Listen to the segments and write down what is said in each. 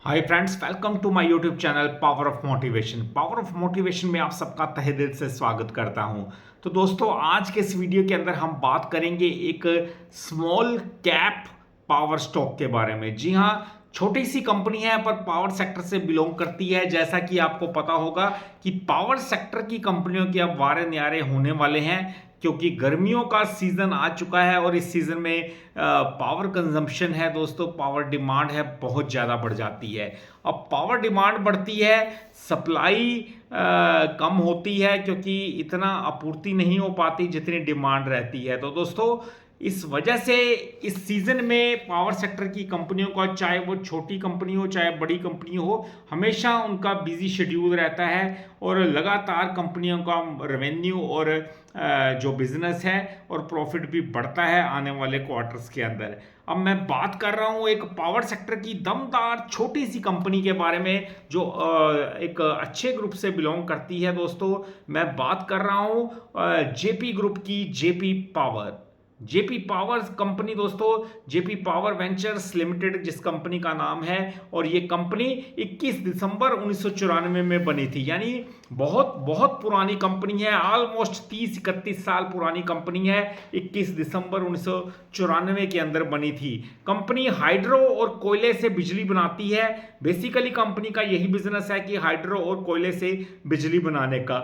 Hi friends, welcome to my YouTube channel power of motivation. Power of motivation में आप सबका तहे दिल से स्वागत करता हूं। तो दोस्तों, आज के इस वीडियो के अंदर हम बात करेंगे एक स्मॉल कैप पावर स्टॉक के बारे में। जी हां, छोटी सी कंपनी है पर पावर सेक्टर से बिलोंग करती है। जैसा कि आपको पता होगा कि पावर सेक्टर की कंपनियों के अब वारे न्यारे होने वाले हैं, क्योंकि गर्मियों का सीजन आ चुका है और इस सीजन में पावर कंजम्पशन है दोस्तों, पावर डिमांड है बहुत ज़्यादा बढ़ जाती है। अब पावर डिमांड बढ़ती है, सप्लाई कम होती है क्योंकि इतना आपूर्ति नहीं हो पाती जितनी डिमांड रहती है। तो दोस्तों, इस वजह से इस सीजन में पावर सेक्टर की कंपनियों का, चाहे वो छोटी कंपनी हो चाहे बड़ी कंपनी हो, हमेशा उनका बिजी शेड्यूल रहता है और लगातार कंपनियों का रेवेन्यू और जो बिजनेस है और प्रॉफिट भी बढ़ता है आने वाले क्वार्टर्स के अंदर। अब मैं बात कर रहा हूँ एक पावर सेक्टर की दमदार छोटी सी कंपनी के बारे में जो एक अच्छे ग्रुप से बिलोंग करती है। दोस्तों, मैं बात कर रहा हूँ जेपी ग्रुप की, JP power. JP power company दोस्तों, जेपी पावर वेंचर्स लिमिटेड जिस कंपनी का नाम है, और ये कंपनी 21 दिसंबर 1994 में बनी थी। यानी बहुत बहुत पुरानी कंपनी है, ऑलमोस्ट 30-31 साल पुरानी कंपनी है। 21 दिसंबर 1994 के अंदर बनी थी। कंपनी हाइड्रो और कोयले से बिजली बनाती है। बेसिकली कंपनी का यही बिजनेस है कि हाइड्रो और कोयले से बिजली बनाने का।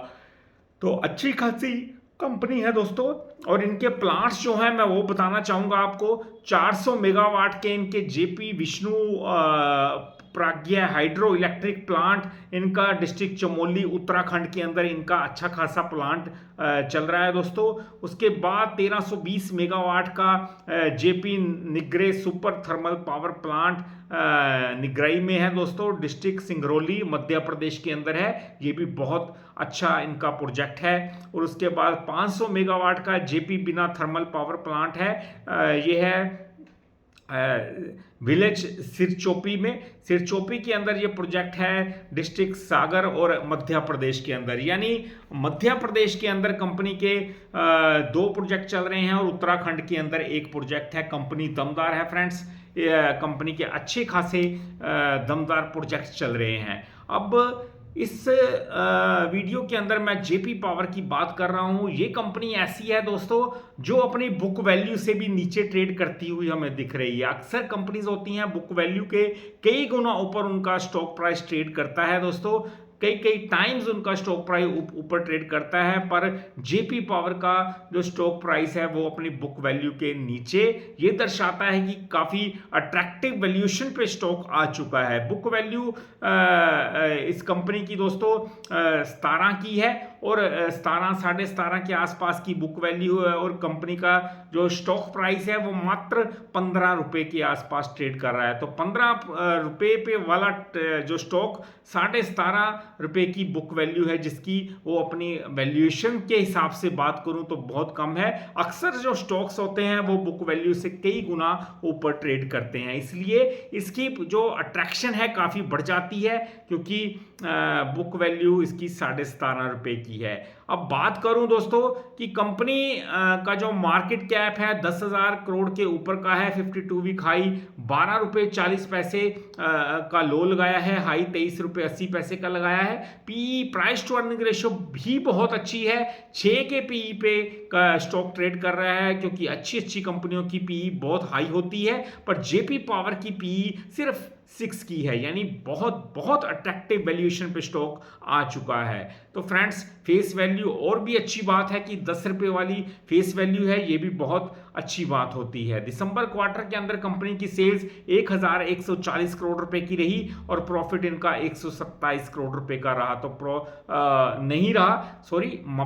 तो अच्छी खासी कंपनी है दोस्तों, और इनके प्लांट्स जो हैं मैं वो बताना चाहूँगा आपको। 400 मेगावाट के इनके JP Vishnu Prayag hydro electric plant, इनका डिस्ट्रिक्ट चमोली उत्तराखंड के अंदर इनका अच्छा खासा प्लांट चल रहा है दोस्तों। उसके बाद 1320 मेगावाट का JP Nigrie super thermal power plant Nigrie में है दोस्तों, डिस्ट्रिक्ट सिंगरौली मध्य प्रदेश के अंदर है। ये भी बहुत अच्छा इनका प्रोजेक्ट है। और उसके बाद 500 मेगावाट का जेपी बिना थर्मल पावर प्लांट है। ये है विलेज सिरचोपी में। सिरचोपी के अंदर ये प्रोजेक्ट है, डिस्ट्रिक्ट सागर और मध्य प्रदेश के अंदर। यानी मध्य प्रदेश के अंदर कंपनी के 2 प्रोजेक्ट चल रहे हैं और उत्तराखंड के अंदर 1 प्रोजेक्ट है। कंपनी दमदार है फ्रेंड्स, कंपनी के अच्छे खासे दमदार प्रोजेक्ट चल रहे हैं। अब इस वीडियो के अंदर मैं जेपी पावर की बात कर रहा हूं। ये कंपनी ऐसी है दोस्तों जो अपनी बुक वैल्यू से भी नीचे ट्रेड करती हुई हमें दिख रही है। अक्सर कंपनीज होती हैं बुक वैल्यू के कई गुना ऊपर उनका स्टॉक प्राइस ट्रेड करता है दोस्तों, कई कई टाइम्स उनका स्टॉक प्राइस ऊपर ट्रेड करता है। पर जेपी पावर का जो स्टॉक प्राइस है वो अपनी बुक वैल्यू के नीचे, ये दर्शाता है कि काफ़ी अट्रैक्टिव वैल्यूएशन पे स्टॉक आ चुका है। बुक वैल्यू इस कंपनी की दोस्तों 17 की है और 17-17.5 के आसपास की बुक वैल्यू है, और कंपनी का जो स्टॉक प्राइस है वो मात्र 15 रुपये के आसपास ट्रेड कर रहा है। तो 15 रुपये पे वाला जो स्टॉक 17.5 रुपए की बुक वैल्यू है, जिसकी वो अपनी वैल्यूएशन के हिसाब से बात करूं तो बहुत कम है। अक्सर जो स्टॉक्स होते हैं वो बुक वैल्यू से कई गुना ऊपर ट्रेड करते हैं, इसलिए इसकी जो अट्रैक्शन है काफ़ी बढ़ जाती है, क्योंकि बुक वैल्यू इसकी 17.5 रुपए की है। अब बात करूं दोस्तों कि कंपनी का जो मार्केट कैप है 10,000 करोड़ के ऊपर का है। 52 वीक हाई 12 रुपये 40 पैसे का लो लगाया है, हाई 23 रुपये 80 पैसे का लगाया है। PE price to earning ratio भी बहुत अच्छी है, 6 के पीई पे का स्टॉक ट्रेड कर रहा है, क्योंकि अच्छी अच्छी कंपनियों की पीई बहुत हाई होती है। पर जेपी पावर की पीई सिर्फ 6 की है, यानी बहुत बहुत अट्रैक्टिव वैल्यूएशन पे स्टॉक आ चुका है। तो फ्रेंड्स, फेस वैल्यू और भी अच्छी बात है कि 10 रुपये वाली फेस वैल्यू है, ये भी बहुत अच्छी बात होती है। दिसंबर क्वार्टर के अंदर कंपनी की सेल्स 1140 करोड़ रुपए की रही और प्रॉफिट इनका 127 करोड़ रुपए का रहा। तो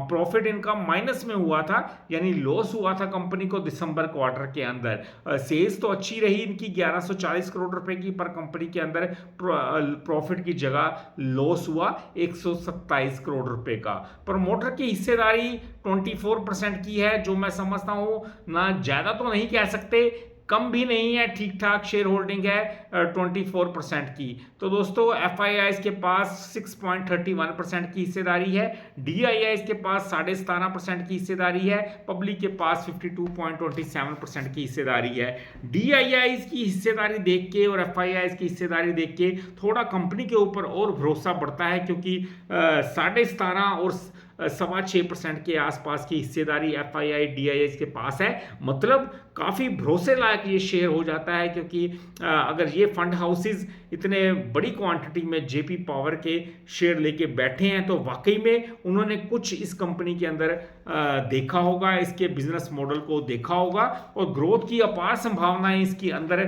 प्रॉफिट इनका माइनस में हुआ था, यानी लॉस हुआ था कंपनी को दिसंबर क्वार्टर के अंदर। सेल्स तो अच्छी रही इनकी 1140 करोड़ रुपए की, पर कंपनी के अंदर प्रॉफिट की जगह लॉस हुआ 127 करोड़ रुपए का। प्रमोटर की हिस्सेदारी 24% की है, जो मैं समझता हूं ना, ज्यादा तो नहीं कह सकते, कम भी नहीं है, ठीक ठाक शेयर होल्डिंग है 24% की। तो दोस्तों FIIs के पास 6.31% की हिस्सेदारी है, DIIs के पास 17.5% की हिस्सेदारी है, पब्लिक के पास 52.27% की हिस्सेदारी है। DIIs की हिस्सेदारी देख के और FIIs की हिस्सेदारी देख के थोड़ा कंपनी के ऊपर और भरोसा बढ़ता है, क्योंकि 17.5 और 6.25% के आसपास की हिस्सेदारी FII DIIs के पास है। मतलब काफ़ी भरोसे लायक ये शेयर हो जाता है, क्योंकि अगर ये फंड हाउसेस इतने बड़ी क्वांटिटी में JP पावर के शेयर लेके बैठे हैं तो वाकई में उन्होंने कुछ इस कंपनी के अंदर देखा होगा, इसके बिजनेस मॉडल को देखा होगा, और ग्रोथ की अपार संभावनाएं इसके अंदर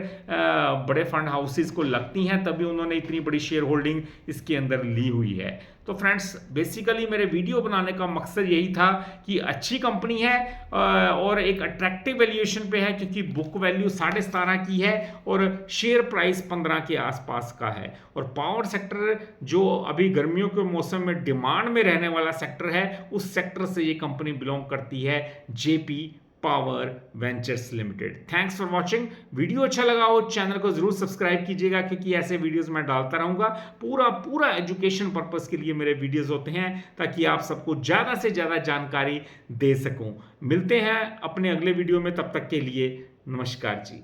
बड़े फंड हाउसेस को लगती हैं, तभी उन्होंने इतनी बड़ी शेयर होल्डिंग इसके अंदर ली हुई है। तो फ्रेंड्स, बेसिकली मेरे वीडियो बनाने का मकसद यही था कि अच्छी कंपनी है और एक अट्रैक्टिव वैल्यूएशन पे है, क्योंकि बुक वैल्यू 17.5 की है और शेयर प्राइस 15 के आसपास का है। और पावर सेक्टर जो अभी गर्मियों के मौसम में डिमांड में रहने वाला सेक्टर है, उस सेक्टर से ये कंपनी बिलोंग करती है, JP power ventures limited. Thanks for watching. Video अच्छा लगा हो चैनल को जरूर सब्सक्राइब कीजिएगा, क्योंकि ऐसे वीडियोस मैं डालता रहूंगा। पूरा एजुकेशन पर्पस के लिए मेरे वीडियोस होते हैं, ताकि आप सबको ज़्यादा से ज़्यादा जानकारी दे सकूं। मिलते हैं अपने अगले वीडियो में, तब तक के लिए नमस्कार जी।